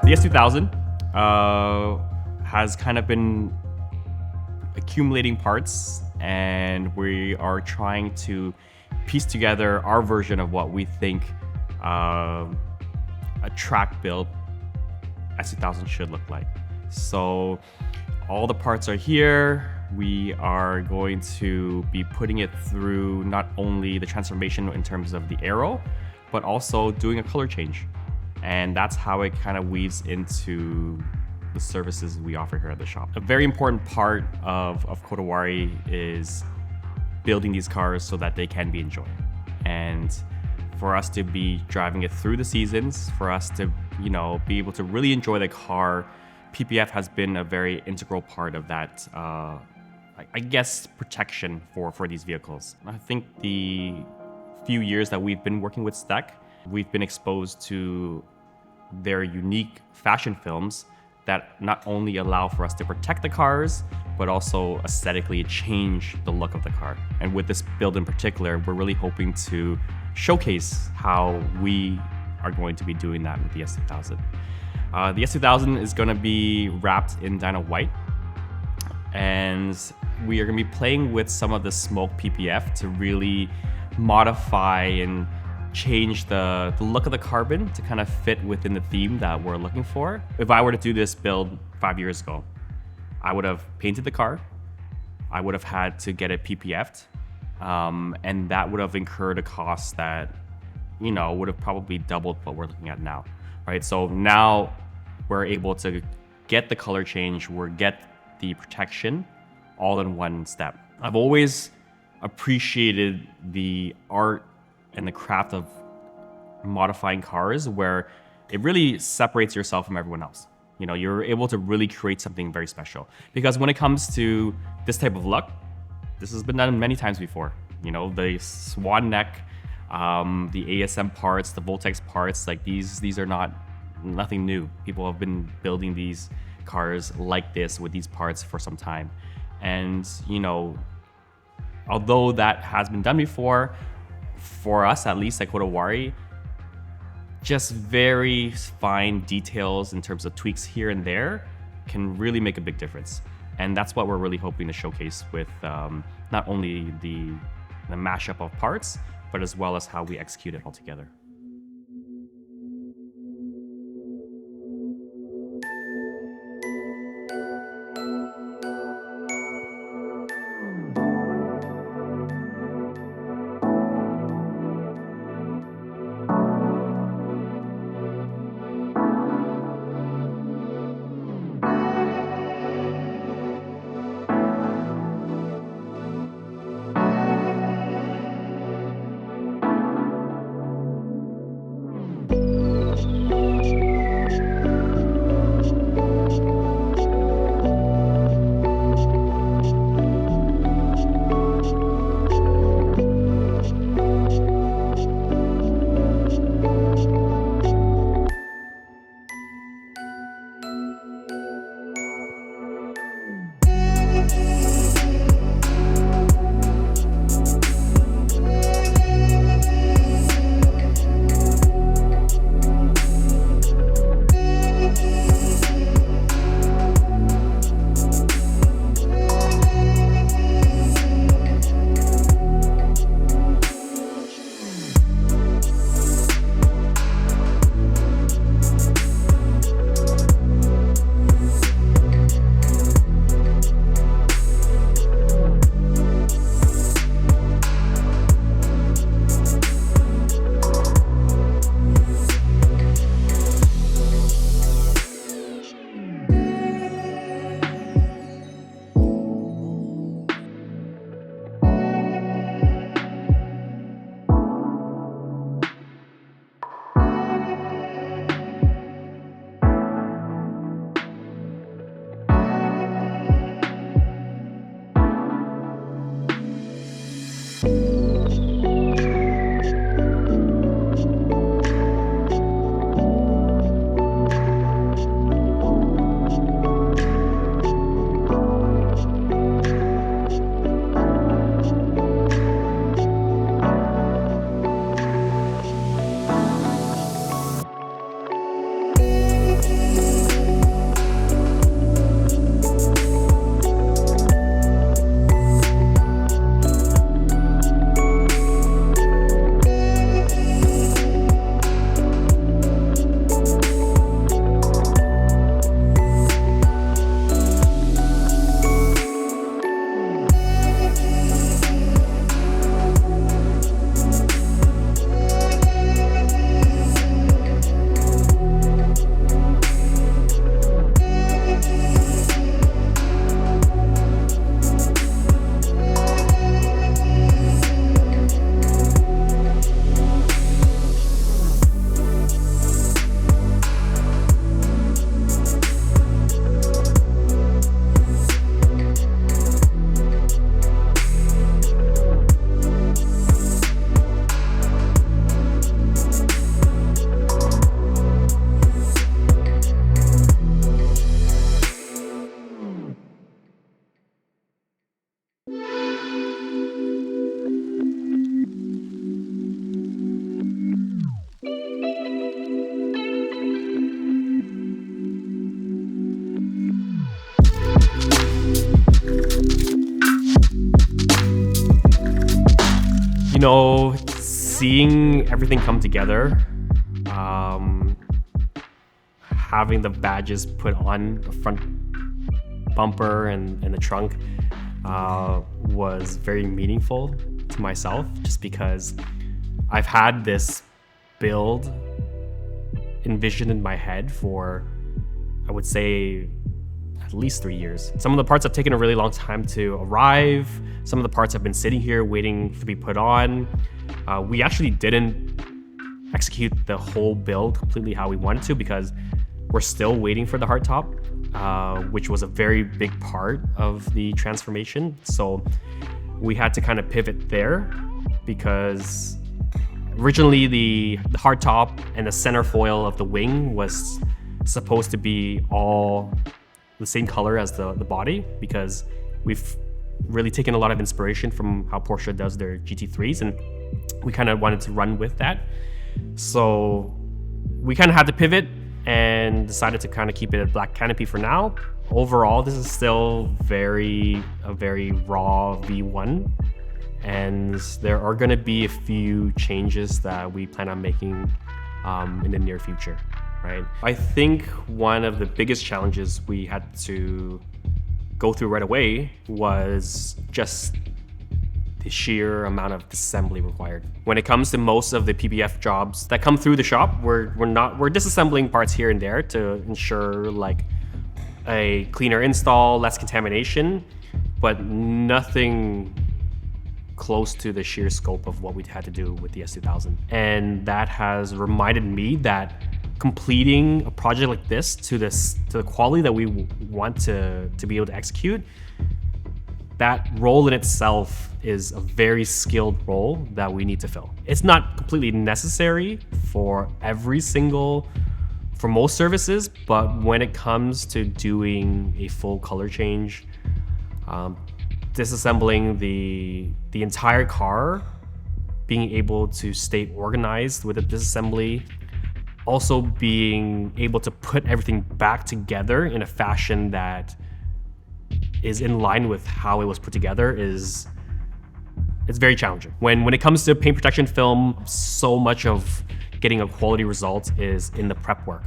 The S2000 has kind of been accumulating parts, and we are trying to piece together our version of what we think a track build S2000 should look like. So all the parts are here. We are going to be putting it through not only the transformation in terms of the Aero, but also doing a color change. And that's how it kind of weaves into the services we offer here at the shop. A very important part of Kodawari is building these cars so that they can be enjoyed. And for us to be driving it through the seasons, for us to, be able to really enjoy the car, PPF has been a very integral part of that, I guess, protection for these vehicles. I think the few years that we've been working with STEK, we've been exposed to their unique fashion films that not only allow for us to protect the cars, but also aesthetically change the look of the car. And with this build in particular, we're really hoping to showcase how we are going to be doing that with the S2000. The S2000 is going to be wrapped in Dyno White, and we are going to be playing with some of the smoke PPF to really modify and change the look of the carbon to kind of fit within the theme that we're looking for. If I were to do this build 5 years ago, I would have painted the car, I would have had to get it PPF'd, and that would have incurred a cost that, would have probably doubled what we're looking at now, right? So now we're able to get the color change, get the protection all in one step. I've always appreciated the art and the craft of modifying cars where it really separates yourself from everyone else. You're able to really create something very special. Because when it comes to this type of look, this has been done many times before. The Swan Neck, the ASM parts, the Voltex parts, like these are nothing new. People have been building these cars like this with these parts for some time. And, although that has been done before, for us, at least at Kodawari, just very fine details in terms of tweaks here and there can really make a big difference. And that's what we're really hoping to showcase with not only the mashup of parts, but as well as how we execute it all together. You know, seeing everything come together, having the badges put on the front bumper and the trunk was very meaningful to myself, just because I've had this build envisioned in my head for, I would say, at least 3 years. Some of the parts have taken a really long time to arrive. Some of the parts have been sitting here waiting to be put on. We actually didn't execute the whole build completely how we wanted to, because we're still waiting for the hardtop, which was a very big part of the transformation. So we had to kind of pivot there, because originally the hardtop and the center foil of the wing was supposed to be all the same color as the body, because we've really taken a lot of inspiration from how Porsche does their GT3s, and we kind of wanted to run with that. So we kind of had to pivot and decided to kind of keep it a black canopy for now. Overall, this is still a very raw V1, and there are going to be a few changes that we plan on making in the near future. Right. I think one of the biggest challenges we had to go through right away was just the sheer amount of disassembly required. When it comes to most of the PBF jobs that come through the shop, we're disassembling parts here and there to ensure like a cleaner install, less contamination, but nothing close to the sheer scope of what we had to do with the S2000. And that has reminded me that completing a project like this to the quality that we want to be able to execute, that role in itself is a very skilled role that we need to fill. It's not completely necessary for most services, but when it comes to doing a full color change, disassembling the entire car, being able to stay organized with the disassembly, also being able to put everything back together in a fashion that is in line with how it was put together it's very challenging. When it comes to paint protection film, so much of getting a quality result is in the prep work.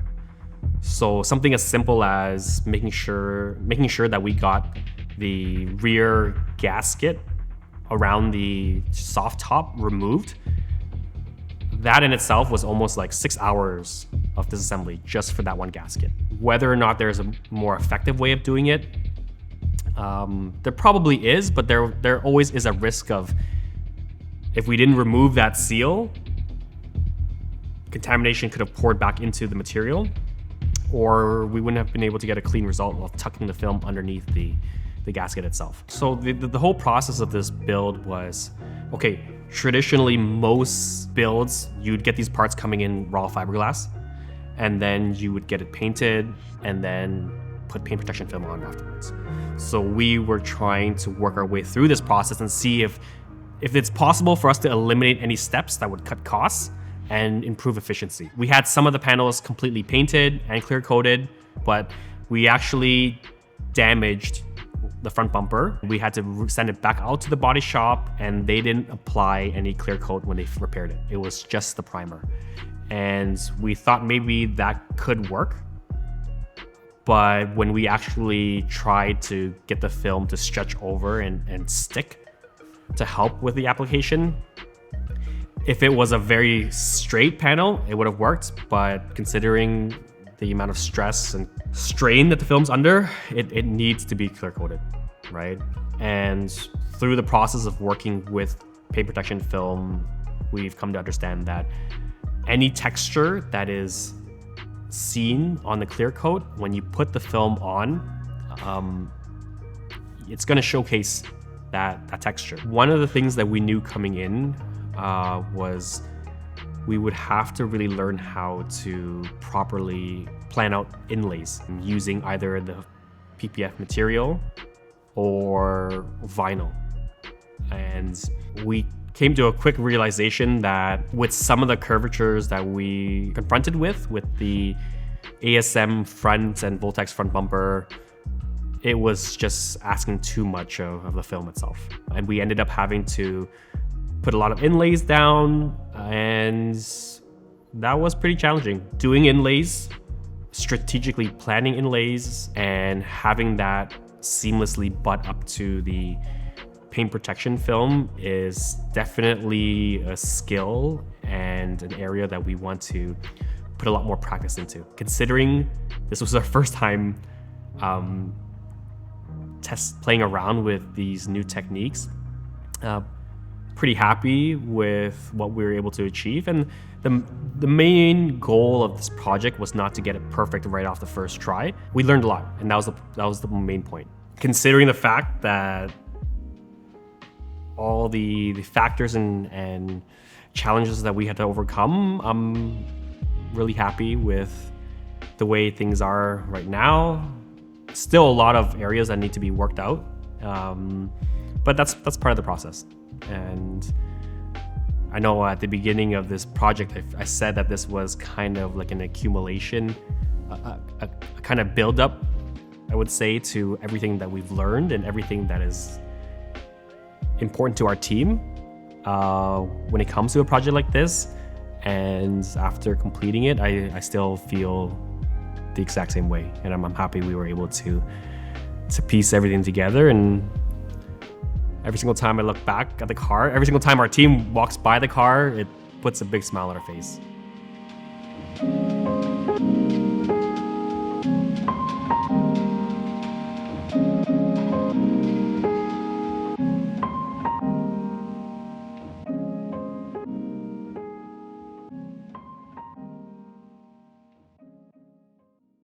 So something as simple as making sure that we got the rear gasket around the soft top removed, that in itself was almost like 6 hours of disassembly just for that one gasket. Whether or not there's a more effective way of doing it, there probably is, but there always is a risk of, if we didn't remove that seal, contamination could have poured back into the material, or we wouldn't have been able to get a clean result of tucking the film underneath the gasket itself. So the whole process of this build was, okay, traditionally most builds, you'd get these parts coming in raw fiberglass, and then you would get it painted and then put paint protection film on afterwards. So we were trying to work our way through this process and see if it's possible for us to eliminate any steps that would cut costs and improve efficiency. We had some of the panels completely painted and clear coated, but we actually damaged the front bumper. We had to send it back out to the body shop, and they didn't apply any clear coat when they repaired it. It was just the primer. And we thought maybe that could work. But when we actually tried to get the film to stretch over and stick to help with the application, if it was a very straight panel, it would have worked. But considering the amount of stress and strain that the film's under, it needs to be clear coated, right? And through the process of working with paint protection film, we've come to understand that any texture that is seen on the clear coat, when you put the film on, it's going to showcase that texture. One of the things that we knew coming in was we would have to really learn how to properly plan out inlays using either the PPF material or vinyl. And we came to a quick realization that with some of the curvatures that we confronted with the ASM front and Voltex front bumper, it was just asking too much of the film itself. And we ended up having to put a lot of inlays down, and that was pretty challenging. Doing inlays, strategically planning inlays, and having that seamlessly butt up to the paint protection film is definitely a skill and an area that we want to put a lot more practice into. Considering this was our first time playing around with these new techniques, pretty happy with what we were able to achieve. And the main goal of this project was not to get it perfect right off the first try. We learned a lot, and that was the main point. Considering the fact that all the factors and challenges that we had to overcome, I'm really happy with the way things are right now. Still a lot of areas that need to be worked out, but that's part of the process. And I know at the beginning of this project, I said that this was kind of like an accumulation, a kind of build-up, I would say, to everything that we've learned and everything that is important to our team when it comes to a project like this. And after completing it, I still feel the exact same way, and I'm happy we were able to piece everything together. And every single time I look back at the car, every single time our team walks by the car, it puts a big smile on our face.